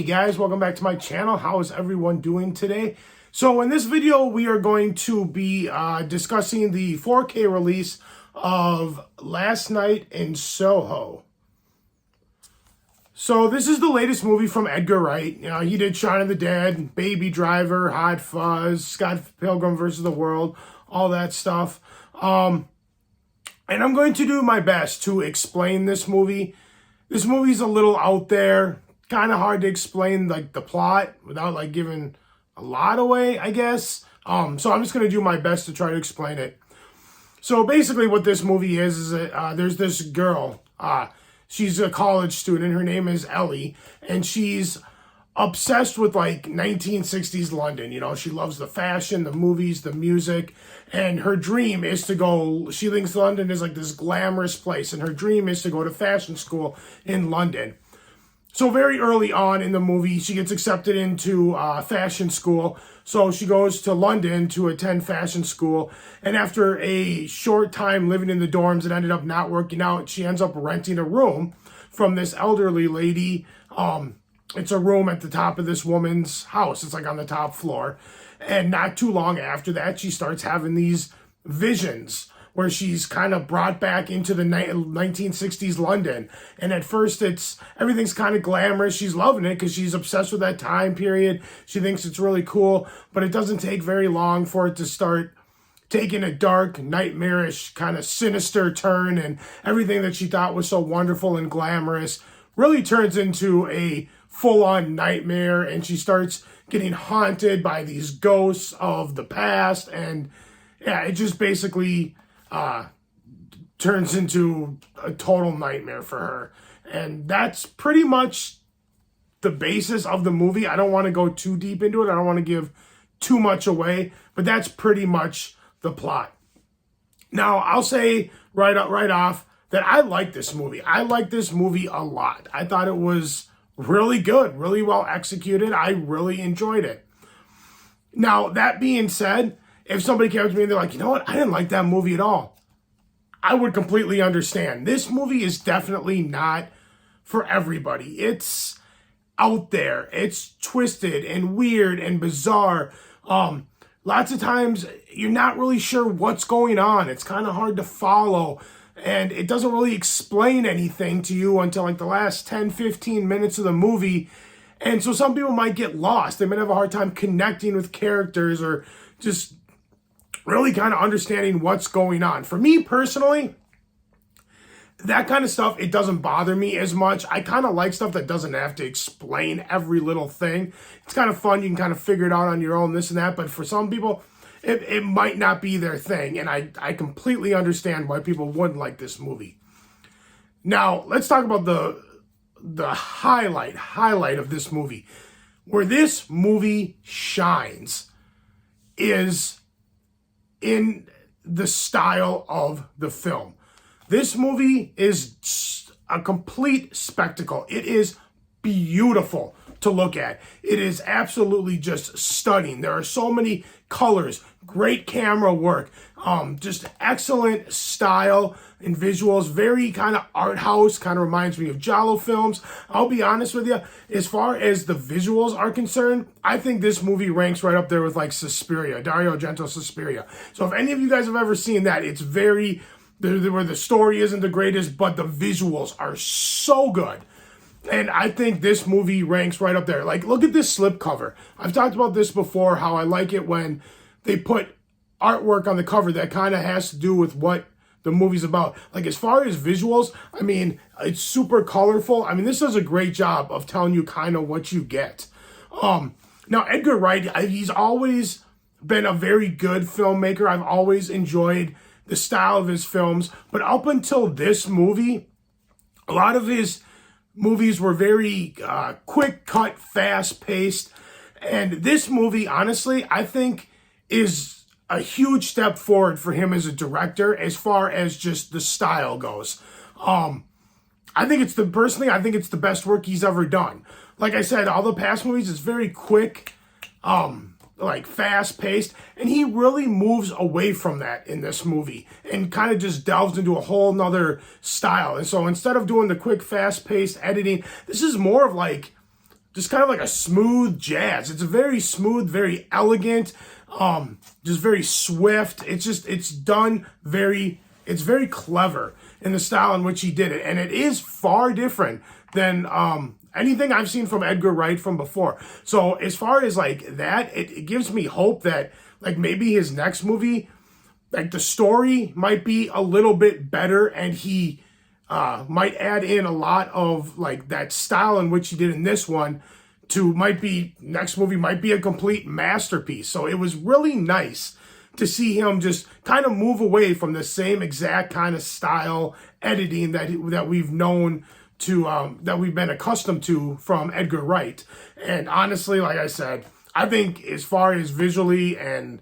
guys, welcome back to my channel. How is everyone doing today? So in this video, we are going to be discussing the 4K release of Last Night in Soho. So this is the latest movie from Edgar Wright. You know, he did Shaun of the Dead, Baby Driver, Hot Fuzz, Scott Pilgrim vs. the World, all that stuff. And I'm going to do my best to explain this movie. This movie's a little out there, kind of hard to explain like the plot without like giving a lot away, I guess. So I'm just going to do my best to try to explain it. So basically what this movie is that there's this girl. She's a college student. Her name is Ellie. And she's obsessed with like 1960s London. You know, she loves the fashion, the movies, the music. And her dream is to go, she thinks London is like this glamorous place. And her dream is to go to fashion school in London. So very early on in the movie, she gets accepted into fashion school. So she goes to London to attend fashion school. And after a short time living in the dorms, it ended up not working out. She ends up renting a room from this elderly lady. It's a room at the top of this woman's house. It's like on the top floor. And not too long after that, she starts having these visions where she's kind of brought back into the 1960s London. And at first, everything's kind of glamorous. She's loving it because she's obsessed with that time period. She thinks it's really cool. But it doesn't take very long for it to start taking a dark, nightmarish, kind of sinister turn. And everything that she thought was so wonderful and glamorous really turns into a full-on nightmare. And she starts getting haunted by these ghosts of the past. And yeah, it just basically turns into a total nightmare for her. And that's pretty much the basis of the movie. I don't want to go too deep into it. I don't want to give too much away, but that's pretty much the plot. Now, I'll say right off that I like this movie. I like this movie a lot. I thought it was really good, really well executed. I really enjoyed it. Now, that being said, if somebody came up to me and they're like, you know what, I didn't like that movie at all, I would completely understand. This movie is definitely not for everybody. It's out there. It's twisted and weird and bizarre. Lots of times you're not really sure what's going on. It's kind of hard to follow. And it doesn't really explain anything to you until like the last 10, 15 minutes of the movie. And so some people might get lost. They might have a hard time connecting with characters or just really kind of understanding what's going on. For me personally, that kind of stuff, it doesn't bother me as much. I kind of like stuff that doesn't have to explain every little thing. It's kind of fun. You can kind of figure it out on your own, this and that. But for some people, it might not be their thing. And I completely understand why people wouldn't like this movie. Now, let's talk about the highlight of this movie. Where this movie shines is in the style of the film. This movie is a complete spectacle. It is beautiful to look at. It is absolutely just stunning. There are so many colors, great camera work, just excellent style and visuals, very kind of art house, kind of reminds me of Giallo films. I'll be honest with you, as far as the visuals are concerned, I think this movie ranks right up there with like Suspiria, Dario Argento's Suspiria. So if any of you guys have ever seen that, it's very, where the story isn't the greatest, but the visuals are so good. And I think this movie ranks right up there. Like, look at this slipcover. I've talked about this before, how I like it when they put artwork on the cover that kind of has to do with what the movie's about. Like, as far as visuals, I mean, it's super colorful. I mean, this does a great job of telling you kind of what you get. Now, Edgar Wright, he's always been a very good filmmaker. I've always enjoyed the style of his films. But up until this movie, a lot of his movies were very quick cut, fast paced. And this movie, honestly, I think is a huge step forward for him as a director as far as just the style goes. I think it's the best work he's ever done. Like I said, all the past movies is very quick, like fast-paced, and he really moves away from that in this movie and kind of just delves into a whole nother style. And so instead of doing the quick, fast-paced editing, this is more of like just kind of like a smooth jazz. It's very smooth, very elegant, just very swift. It's done it's very clever in the style in which he did it. And it is far different than anything I've seen from Edgar Wright from before. So as far as like that, it gives me hope that like maybe his next movie, like the story might be a little bit better, and he might add in a lot of like that style in which he did in this one to next movie might be a complete masterpiece. So it was really nice to see him just kind of move away from the same exact kind of style editing that we've known to that we've been accustomed to from Edgar Wright. And honestly, like I said, I think as far as visually and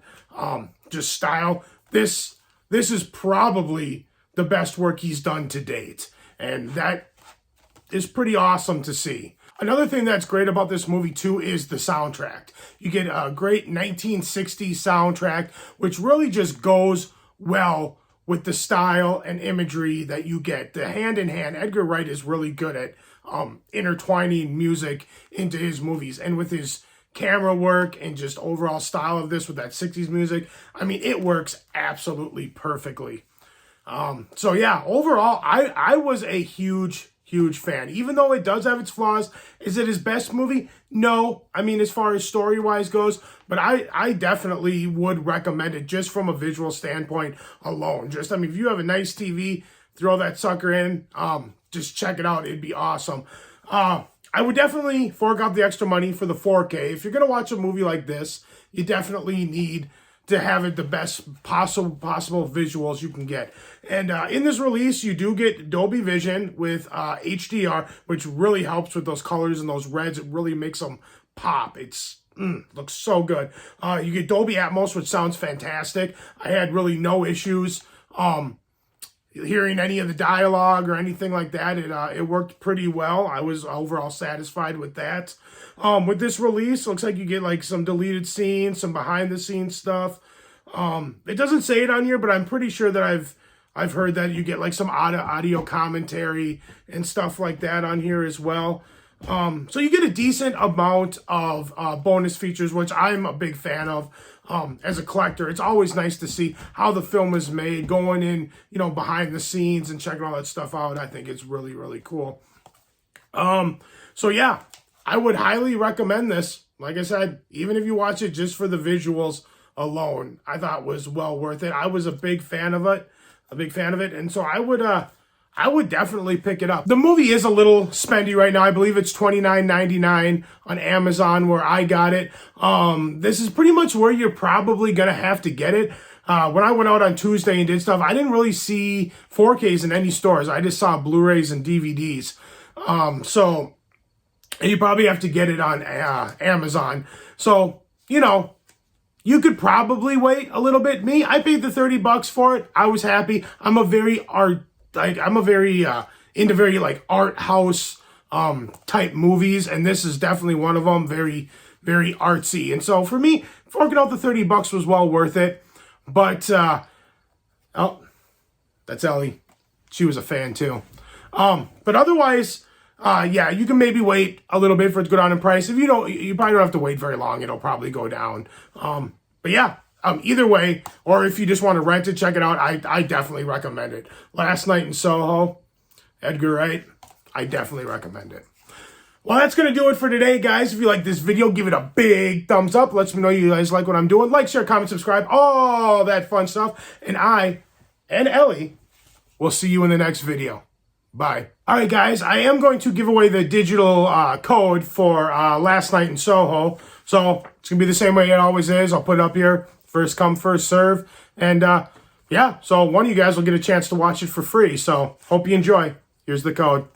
just style, this is probably the best work he's done to date. And that is pretty awesome to see. Another thing that's great about this movie too is the soundtrack. You get a great 1960s soundtrack, which really just goes well with the style and imagery that you get. The hand in hand, Edgar Wright is really good at intertwining music into his movies, and with his camera work and just overall style of this with that 60s music, I mean, it works absolutely perfectly. So yeah, overall, I was a huge fan. Even though it does have its flaws, is it his best movie? No. I mean, as far as story-wise goes, but I definitely would recommend it just from a visual standpoint alone. Just, I mean, if you have a nice TV, throw that sucker in, just check it out. It'd be awesome. I would definitely fork out the extra money for the 4K. If you're going to watch a movie like this, you definitely need to have it the best possible visuals you can get. And in this release, you do get Dolby Vision with HDR, which really helps with those colors and those reds. It really makes them pop. It's looks so good. You get Dolby Atmos, which sounds fantastic. I had really no issues hearing any of the dialogue or anything like that. It worked pretty well. I was overall satisfied with that. With this release, looks like you get like some deleted scenes, some behind the scenes stuff. It doesn't say it on here, but I'm pretty sure that I've heard that you get like some audio commentary and stuff like that on here as well. So you get a decent amount of bonus features, which I'm a big fan of. As a collector, it's always nice to see how the film is made, going in, behind the scenes and checking all that stuff out. I think it's really, really cool. So yeah, I would highly recommend this. Like I said, even if you watch it just for the visuals alone, I thought was well worth it. I was a big fan of it, and so I would definitely pick it up. The movie is a little spendy right now. I believe it's $29.99 on Amazon where I got it. This is pretty much where you're probably going to have to get it. When I went out on Tuesday and did stuff, I didn't really see 4Ks in any stores. I just saw Blu-rays and DVDs. So you probably have to get it on Amazon. So, you could probably wait a little bit. I paid the $30 for it. I was happy. I'm very into very like art house type movies, and this is definitely one of them. Very, very artsy. And so for me, forking out the $30 was well worth it. But oh, that's Ellie. She was a fan too. But otherwise, yeah, you can maybe wait a little bit for it to go down in price. If you probably don't have to wait very long. It'll probably go down. But yeah. Either way, or if you just want to rent it, check it out. I definitely recommend it. Last Night in Soho, Edgar Wright, I definitely recommend it. Well, that's going to do it for today, guys. If you like this video, give it a big thumbs up. Lets me know you guys like what I'm doing. Like, share, comment, subscribe, all that fun stuff. And I and Ellie will see you in the next video. Bye. All right, guys, I am going to give away the digital code for Last Night in Soho. So it's going to be the same way it always is. I'll put it up here. First come, first serve. And yeah, so one of you guys will get a chance to watch it for free. So hope you enjoy. Here's the code.